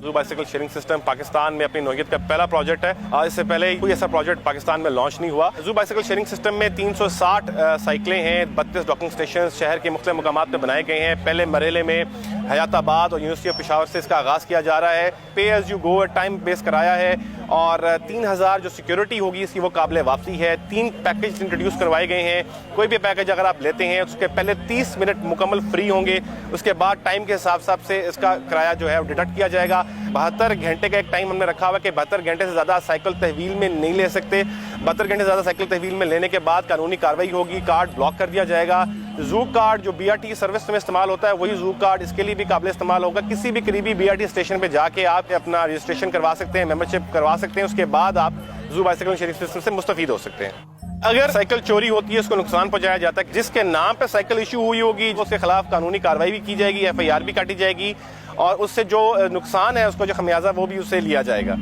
जू bicycle sharing system Pakistan में अपनी नौयत का पहला प्रोजेक्ट है। इससे पहले कोई ऐसा प्रोजेक्ट पाकिस्तान में लॉन्च नहीं हुआ। जू बाइसिकल शेयरिंग सिस्टम में 360 साइकिलें हैं, 32 डॉकिंग स्टेशन शहर के मुख्तलिफ मुकामात पर बनाए गए हैं। पहले मरहले में हयाताबाद और यूनिवर्सिटी ऑफ पेशावर से इसका आगाज़ किया जा रहा है। Pay as you go time base कराया है और 3000 जो सिक्योरिटी होगी इसकी वो काबिल वापसी है। 3 पैकेज इंट्रोड्यूस करवाए गए हैं। कोई भी पैकेज अगर आप लेते हैं उसके पहले 30 मिनट मुकम्मल फ्री होंगे, उसके बाद टाइम के हिसाब से इसका किराया जो है डिडक्ट किया जाएगा। 72 घंटे का एक टाइम हमने रखा हुआ है कि 72 घंटे से ज़्यादा साइकिल तहवील में नहीं ले सकते। 72 घंटे से ज़्यादा साइकिल तहवील में लेने के बाद कानूनी कार्रवाई होगी, कार्ड ब्लॉक कर दिया जाएगा। जू कार्ड जो BRT सर्विस में इस्तेमाल होता है वही जू कार्ड इसके लिए भी काबिल इस्तेमाल होगा। किसी भी करीबी BRT स्टेशन पे जाके आप अपना रजिस्ट्रेशन करवा सकते हैं, मेंबरशिप करवा सकते हैं, उसके बाद आप जू बाइसिकल शेयरिंग सिस्टम से मुस्तफीद हो सकते हैं। अगर साइकिल चोरी होती है, उसको नुकसान पहुंचाया जाता है, जिसके नाम पे साइकिल इशू हुई होगी उसके खिलाफ कानूनी कार्रवाई भी की जाएगी, FIR भी काटी जाएगी और उससे जो नुकसान है उसको जो खमियाजा वो भी उससे लिया जाएगा।